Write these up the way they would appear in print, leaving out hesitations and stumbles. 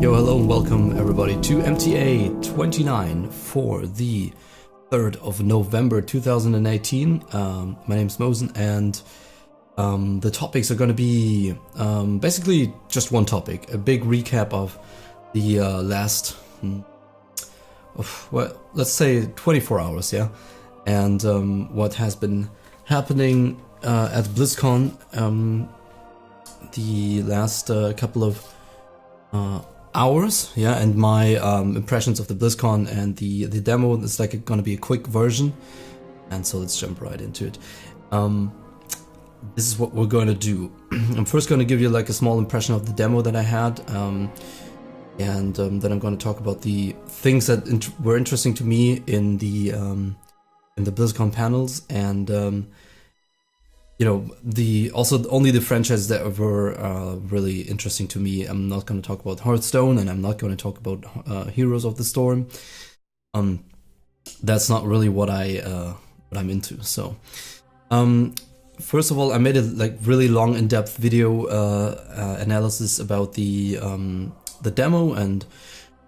Yo, hello and welcome everybody to MTA 29 for the 3rd of November 2018. My name's Mosen, and the topics are going to be basically just one topic, a big recap of the last, well, let's say 24 hours, yeah, and what has been happening at Blizzcon the last couple of hours, yeah, and my impressions of the BlizzCon and the demo. It's like gonna be a quick version, and so let's jump right into it. This is what we're going to do. I'm first going to give you like a small impression of the demo that I had, and then I'm going to talk about the things that were interesting to me in the BlizzCon panels, and you know, only the franchises that were really interesting to me. I'm not going to talk about Hearthstone, and I'm not going to talk about Heroes of the Storm. That's not really what I'm into. So, first of all, I made a like really long, in-depth video analysis about the demo, and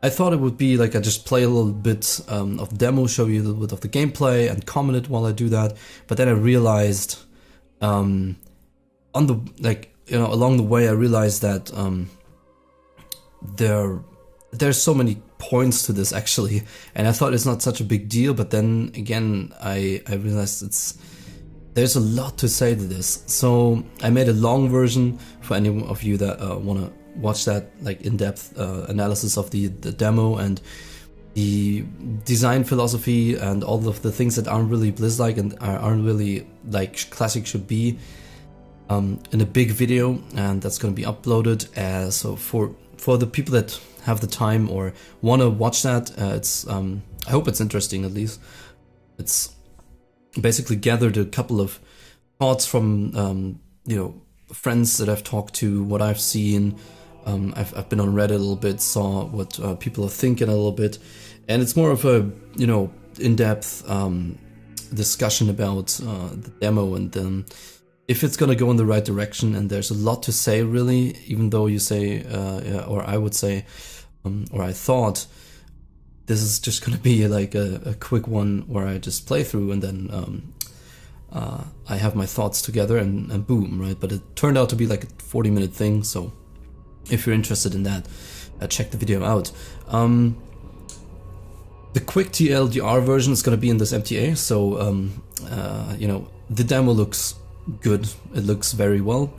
I thought it would be like I just play a little bit of the demo, show you a little bit of the gameplay, and comment it while I do that. But then I realized, on the along the way, I realized that there's so many points to this actually, and I thought it's not such a big deal. But then again, I realized there's a lot to say to this. So I made a long version for any of you that want to watch that like in-depth analysis of the demo and the design philosophy and all of the things that aren't really Blizz-like and aren't really like classic should be, in a big video, and that's going to be uploaded. So for the people that have the time or want to watch that, it's I hope it's interesting. At least it's basically gathered a couple of thoughts from friends that I've talked to, what I've seen. I've been on Reddit a little bit, saw what people are thinking a little bit, and it's more of a in-depth discussion about the demo and if it's gonna go in the right direction. And there's a lot to say, really, even though you say, or I would say, or I thought this is just gonna be like a quick one where I just play through and then I have my thoughts together and boom, right? But it turned out to be like a 40-minute thing, so if you're interested in that, check the video out. The quick TLDR version is going to be in this MTA, so the demo looks good. It looks very well.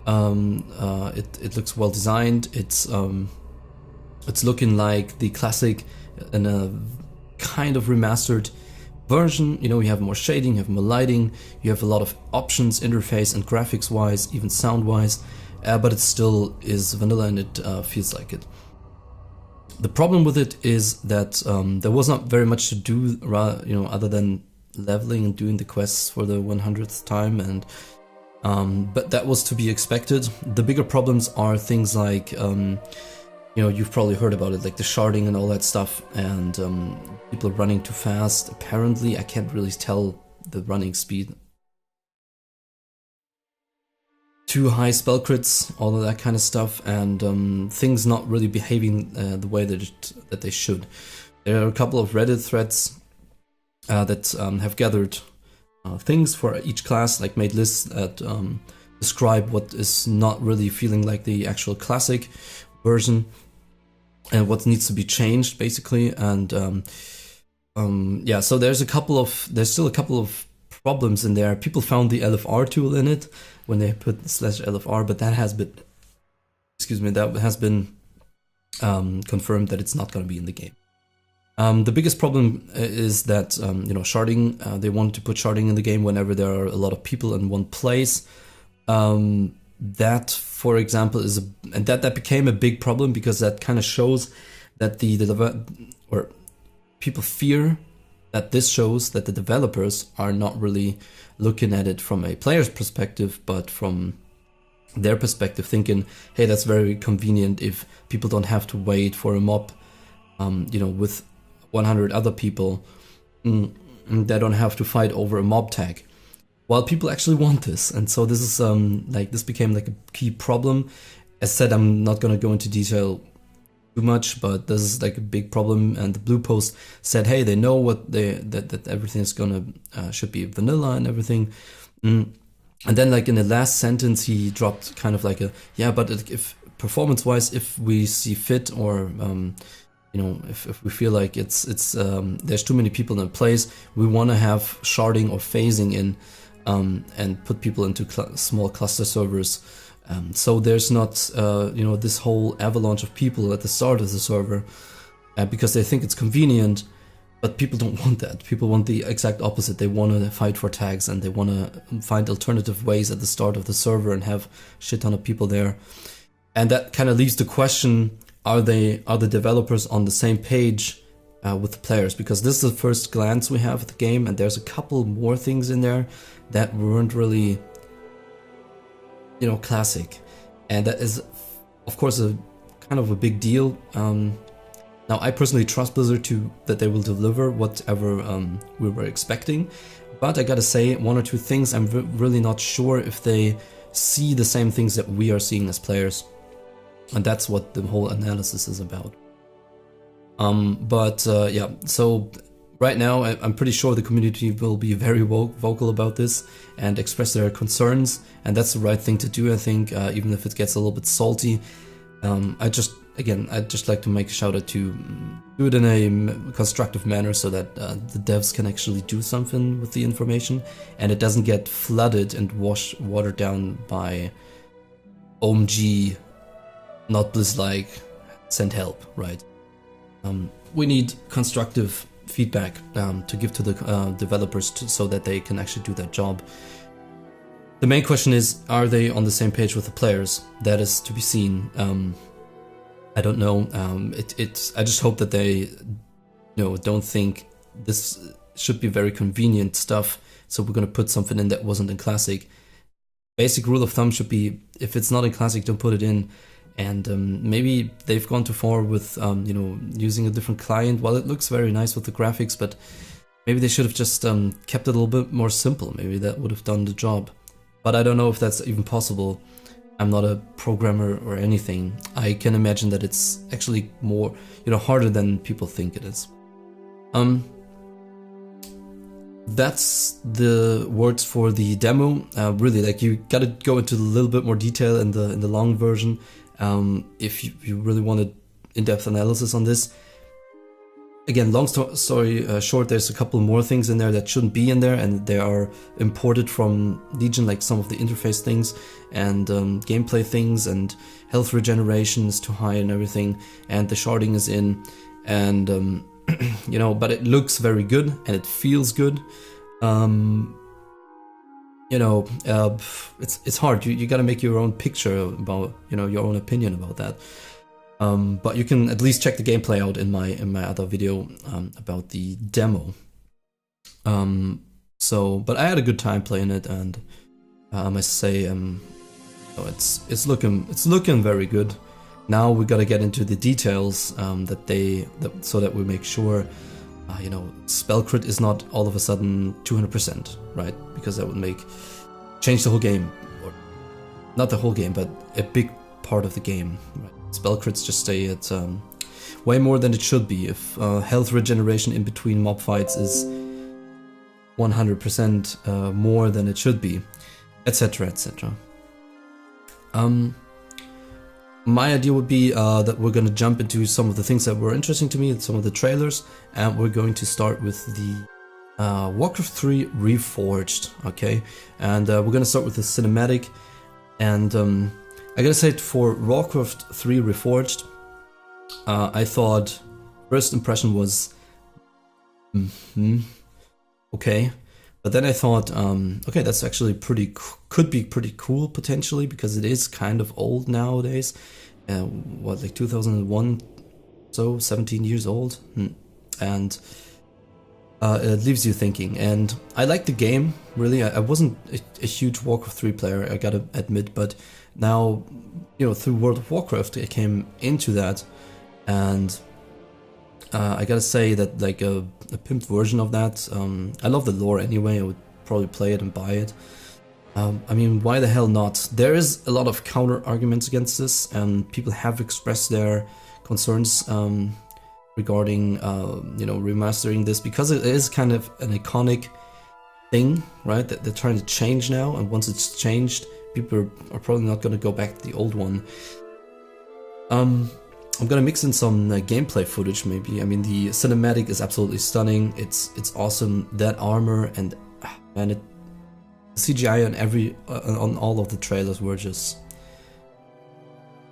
It looks well designed. It's looking like the classic in a kind of remastered version. You have more shading, you have more lighting, you have a lot of options, interface and graphics wise, even sound wise. But it still is vanilla, and it feels like it. The problem with it is that there was not very much to do, other than leveling and doing the quests for the 100th time, and but that was to be expected. The bigger problems are things like, you've probably heard about it, like the sharding and all that stuff, and people running too fast. Apparently, I can't really tell the running speed. Too high spell crits, all of that kind of stuff, and things not really behaving the way that they should. There are a couple of Reddit threads that have gathered things for each class, like made lists that describe what is not really feeling like the actual classic version and what needs to be changed, basically. And yeah, so there's still a couple of problems in there. People found the LFR tool in it when they put /LFR, but that has been confirmed that it's not going to be in the game. The biggest problem is that sharding. They wanted to put sharding in the game whenever there are a lot of people in one place. That, for example, that became a big problem, because that kind of shows that people fear that this shows that the developers are not really looking at it from a player's perspective, but from their perspective, thinking, hey, that's very convenient if people don't have to wait for a mob, with 100 other people, they don't have to fight over a mob tag. While people actually want this, and so this is this became like a key problem. As said, I'm not going to go into detail too much, but this is like a big problem. And the Blue Post said, hey, they know what that everything is gonna should be vanilla and everything. And then like in the last sentence, he dropped kind of like yeah, but if performance-wise, if we see fit, or if we feel like it's there's too many people in a place, we want to have sharding or phasing in, and put people into small cluster servers. So there's not this whole avalanche of people at the start of the server, because they think it's convenient. But people don't want that. People want the exact opposite. They want to fight for tags, and they want to find alternative ways at the start of the server and have shit ton of people there. And that kind of leaves the question, are the developers on the same page with the players? Because this is the first glance we have at the game, and there's a couple more things in there that weren't really, classic. And that is, of course, a kind of a big deal. Now, I personally trust Blizzard that they will deliver whatever we were expecting, but I gotta say, one or two things I'm really not sure if they see the same things that we are seeing as players, and that's what the whole analysis is about. Yeah, so right now I'm pretty sure the community will be very vocal about this and express their concerns, and that's the right thing to do, I think, even if it gets a little bit salty. I'd just like to make a shout out to do it in a constructive manner, so that the devs can actually do something with the information, and it doesn't get flooded and watered down by OMG, not Blizz-like, send help, right? We need constructive feedback to give to the developers so that they can actually do their job. The main question is, are they on the same page with the players? That is to be seen. I don't know. I just hope that they, don't think this should be very convenient stuff. So we're gonna put something in that wasn't in Classic. Basic rule of thumb should be, if it's not in Classic, don't put it in. And maybe they've gone too far with, using a different client. Well, it looks very nice with the graphics, but maybe they should have just kept it a little bit more simple. Maybe that would have done the job. But I don't know if that's even possible. I'm not a programmer or anything. I can imagine that it's actually more, harder than people think it is. That's the words for the demo. Really, like, you gotta go into a little bit more detail in the long version. If you really wanted in-depth analysis on this. Again, long story short, there's a couple more things in there that shouldn't be in there, and they are imported from Legion, like some of the interface things and gameplay things, and health regeneration is too high and everything, and the sharding is in, and but it looks very good and it feels good. It's hard. You gotta make your own picture about, your own opinion about that. But you can at least check the gameplay out in my other video about the demo. But I had a good time playing it, and I must say, it's looking very good. Now we gotta get into the details so that we make sure, spell crit is not all of a sudden 200%, right? Because that would change the whole game, or not the whole game, but a big part of the game, right? Spell crits just stay at way more than it should be. If health regeneration in between mob fights is 100% more than it should be, etc, etc. My idea would be that we're going to jump into some of the things that were interesting to me, some of the trailers, and we're going to start with the Warcraft 3 Reforged, okay? And we're going to start with the cinematic, and I gotta say, for Warcraft 3 Reforged, I thought first impression was okay, but then I thought, okay, that's actually could be pretty cool potentially, because it is kind of old nowadays. Like 2001, so 17 years old, and it leaves you thinking. And I like the game, really. I wasn't a huge Warcraft 3 player, I gotta admit, but now, through World of Warcraft, I came into that, and I gotta say that, like, a pimped version of that, I love the lore anyway. I would probably play it and buy it. I mean, why the hell not? There is a lot of counter arguments against this, and people have expressed their concerns regarding you know, remastering this, because it is kind of an iconic thing, right? That they're trying to change now, and once it's changed, people are probably not going to go back to the old one. I'm gonna mix in some gameplay footage, maybe. I mean, the cinematic is absolutely stunning. It's awesome. That armor and the CGI on all of the trailers were just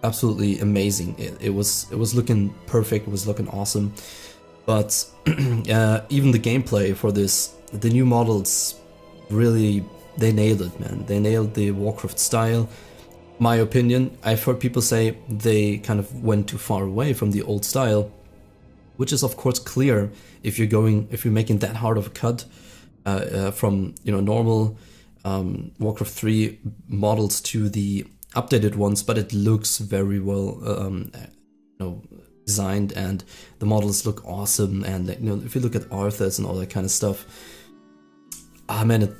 absolutely amazing. It was looking perfect. It was looking awesome. But even the gameplay for this, the new models, really, they nailed it, man. They nailed the Warcraft style. My opinion, I've heard people say they kind of went too far away from the old style, which is of course clear if you're making that hard of a cut from, you know, normal Warcraft 3 models to the updated ones, but it looks very well you know, designed, and the models look awesome. And you know, if you look at Arthas and all that kind of stuff, man,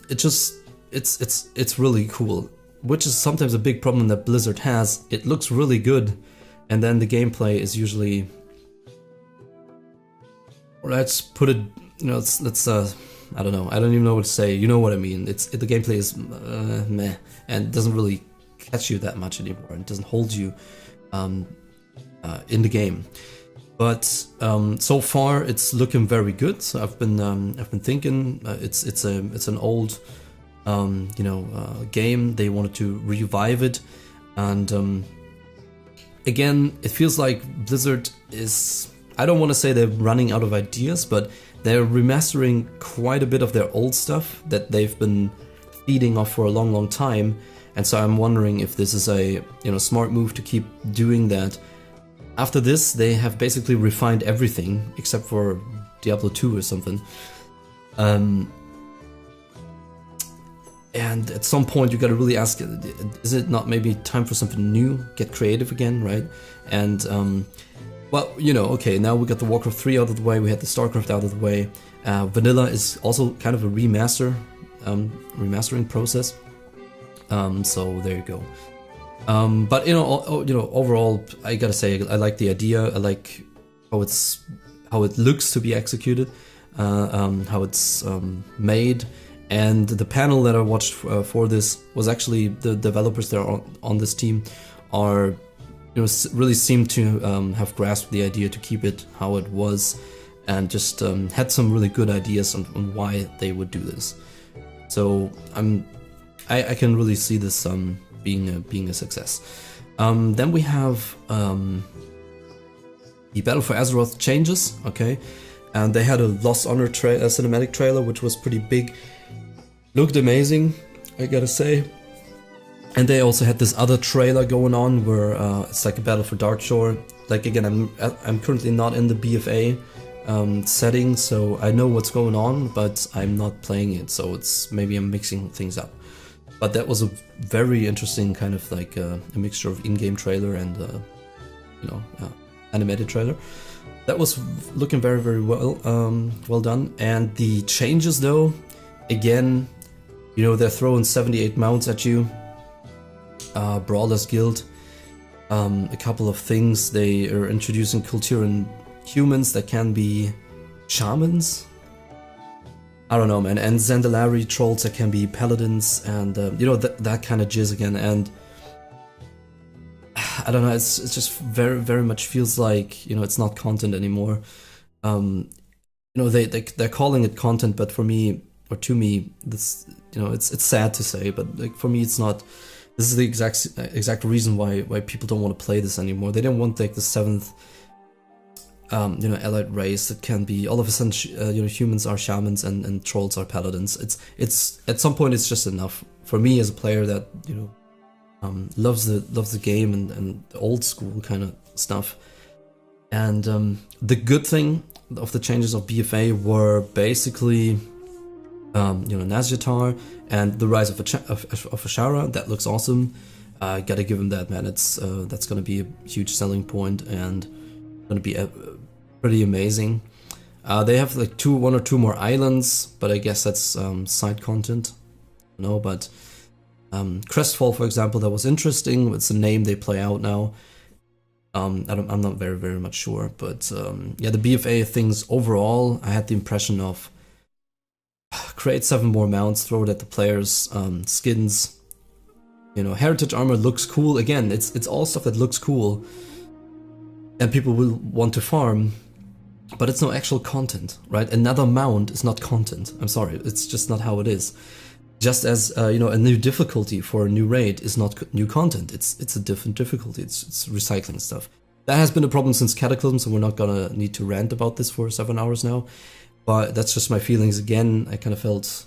it's really cool. Which is sometimes a big problem that Blizzard has. It looks really good, and then the gameplay is usually, or let's put it, you know, let's I don't know, I don't even know what to say. You know what I mean? The gameplay is meh, and doesn't really catch you that much anymore. It doesn't hold you in the game. But so far it's looking very good. So I've been thinking it's an old you know, game. They wanted to revive it, and again, it feels like Blizzard is, I don't want to say they're running out of ideas, but they're remastering quite a bit of their old stuff that they've been feeding off for a long time. And so I'm wondering if this is a, you know, smart move to keep doing that. After this, they have basically refined everything except for Diablo 2 or something. And at some point you gotta really ask, is it not maybe time for something new? Get creative again, right? And well, you know, okay, now we got the Warcraft 3 out of the way, we had the StarCraft out of the way. Vanilla is also kind of a remastering process. So there you go. But you know, overall, I gotta say, I like the idea. I like how it looks to be executed, how it's made. And the panel that I watched for this was actually the developers that are on this team are, you know, really seem to have grasped the idea to keep it how it was, and just had some really good ideas on why they would do this. So I can really see this being a success. Then we have the Battle for Azeroth changes, okay, and they had a Lost Honor cinematic trailer, which was pretty big. Looked amazing, I gotta say. And they also had this other trailer going on where it's like a battle for Darrrowshire. Like, again, I'm currently not in the BFA setting, so I know what's going on, but I'm not playing it, so it's maybe I'm mixing things up. But that was a very interesting kind of like a mixture of in-game trailer and you know, animated trailer. That was looking very well well done. And the changes, though, again, you know, they're throwing 78 mounts at you, Brawler's Guild, a couple of things. They are introducing Kulturan humans that can be shamans. I don't know, man. And Zandalari trolls that can be paladins, and you know, that kind of jizz again. And I don't know, it's just very much feels like, you know, it's not content anymore. You know, they're calling it content, but for me, or to me, this, you know, it's sad to say, but like for me, it's not. This is the exact reason why people don't want to play this anymore. They don't want like the 7th, you know, allied race that can be all of a sudden, you know, humans are shamans and trolls are paladins. It's at some point it's just enough for me as a player that, you know, loves the game and the old school kind of stuff. And the good thing of the changes of BFA were basically, you know, Nazjatar and the rise of Ashara. That looks awesome. Gotta give him that, man. It's that's gonna be a huge selling point and gonna be pretty amazing. They have like one or two more islands, but I guess that's side content. No, but Crestfall, for example, that was interesting. It's a name they play out now. I'm not very much sure, but yeah, the BFA things overall, I had the impression of create 7 more mounts, throw it at the players, skins. You know, heritage armor looks cool. Again, it's all stuff that looks cool, and people will want to farm, but it's no actual content, right? Another mount is not content. I'm sorry, it's just not how it is. Just as you know, a new difficulty for a new raid is not new content. It's a different difficulty. It's recycling stuff. That has been a problem since Cataclysm, so we're not gonna need to rant about this for 7 hours now. But that's just my feelings. Again, I kind of felt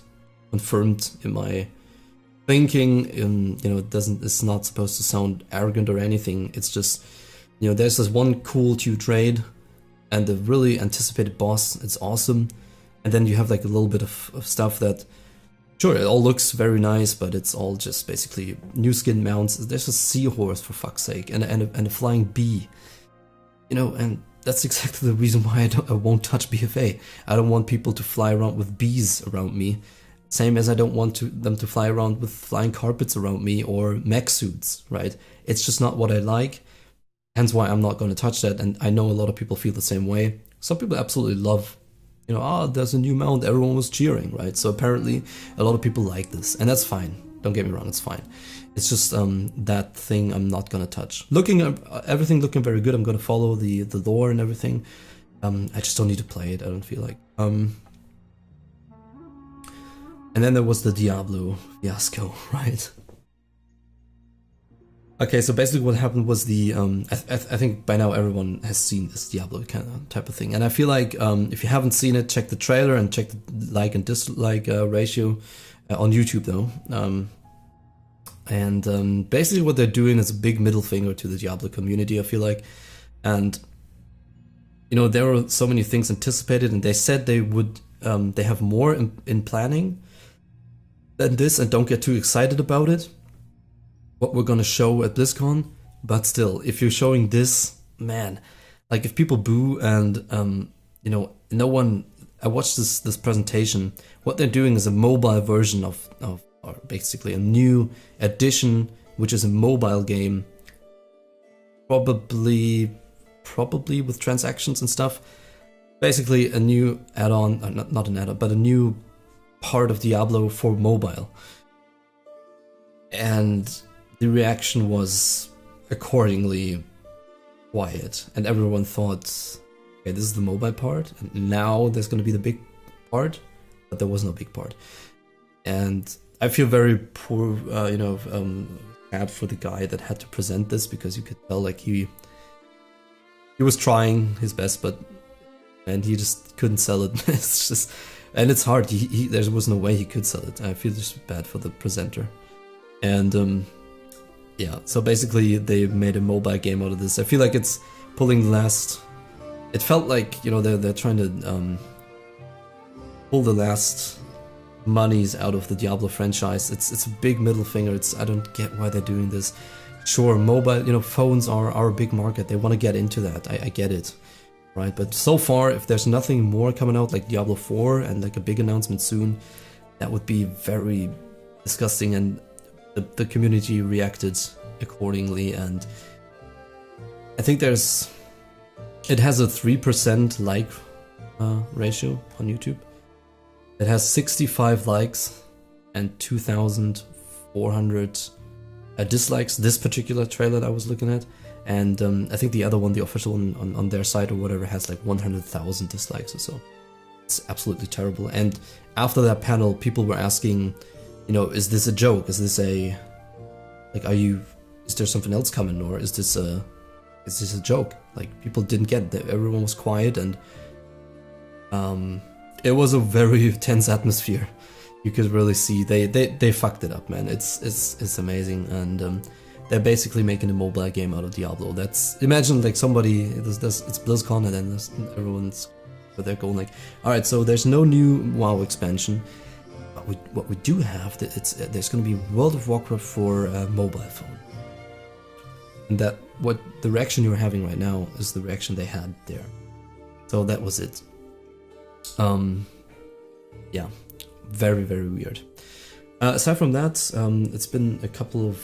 confirmed in my thinking. You know, it's not supposed to sound arrogant or anything. It's just, you know, there's this one cool huge raid, and the really anticipated boss. It's awesome, and then you have like a little bit of stuff that. Sure, it all looks very nice, but it's all just basically new skin mounts. There's a seahorse, for fuck's sake, and a flying bee. You know, and that's exactly the reason why I won't touch BFA. I don't want people to fly around with bees around me. Same as I don't want them to fly around with flying carpets around me or mech suits, right? It's just not what I like. Hence why I'm not going to touch that, and I know a lot of people feel the same way. Some people absolutely love, you know, oh, there's a new mount, everyone was cheering, right? So apparently a lot of people like this, and that's fine. Don't get me wrong, it's fine. It's just that thing I'm not gonna touch. Everything looking very good. I'm gonna follow the lore and everything. I just don't need to play it, I don't feel like. And then there was the Diablo fiasco, right? Okay, so basically what happened was I think by now everyone has seen this Diablo kind of type of thing. And I feel like if you haven't seen it, check the trailer and check the like and dislike ratio on YouTube though. Basically what they're doing is a big middle finger to the Diablo community, I feel like. And, you know, there were so many things anticipated, and they said they would, they have more in planning than this, and don't get too excited about it. What we're gonna show at BlizzCon, but still, if you're showing this, man, like if people boo and you know, no one. I watched this presentation. What they're doing is a mobile version of or basically a new edition, which is a mobile game, probably with transactions and stuff. Basically, a new add-on, not an add-on, but a new part of Diablo for mobile, and the reaction was accordingly quiet, and everyone thought, okay, this is the mobile part, and now there's going to be the big part, but there was no big part. And I feel very poor, you know, bad for the guy that had to present this, because you could tell like he was trying his best, and he just couldn't sell it. It's just, and it's hard. There was no way he could sell it. I feel just bad for the presenter, and yeah, so basically they made a mobile game out of this. I feel like it's pulling the last. It felt like, you know, they're trying to pull the last monies out of the Diablo franchise. It's a big middle finger. I don't get why they're doing this. Sure, mobile, you know, phones are our big market. They want to get into that. I get it, right? But so far, if there's nothing more coming out like Diablo 4 and like a big announcement soon, that would be very disgusting, and the community reacted accordingly. And I think it has a 3% like ratio on YouTube. It has 65 likes and 2,400 dislikes, this particular trailer that I was looking at. And I think the other one, the official one on their site or whatever, has like 100,000 dislikes or so. It's absolutely terrible. And after that panel, people were asking, you know, is this a joke? Is this is there something else coming, or is this a joke? Like, people didn't get it. Everyone was quiet, and it was a very tense atmosphere. You could really see they fucked it up, man. It's amazing, and they're basically making a mobile game out of Diablo. Imagine like somebody it's BlizzCon, and then everyone's they're going like, all right, so there's no new WoW expansion. What we do have, there's going to be World of Warcraft for mobile phone, and what the reaction you're having right now is the reaction they had there. So that was it. Yeah, very, very weird. Aside from that, it's been a couple of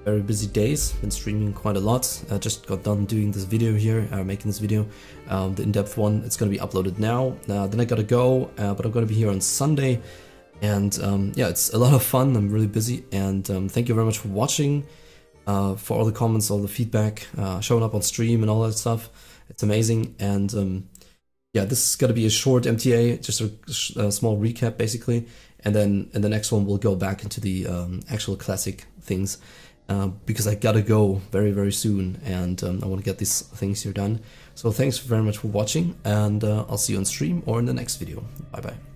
very busy days, been streaming quite a lot. I just got done doing this video here, making this video, the in-depth one. It's gonna be uploaded now. Then I gotta go, but I'm gonna be here on Sunday. And yeah, it's a lot of fun. I'm really busy, and thank you very much for watching, for all the comments, all the feedback, showing up on stream and all that stuff. It's amazing. And yeah, this is gonna be a short MTA, just a small recap basically, and then in the next one we'll go back into the actual classic things, because I gotta go very, very soon, and I want to get these things here done. So thanks very much for watching, and I'll see you on stream or in the next video. Bye bye.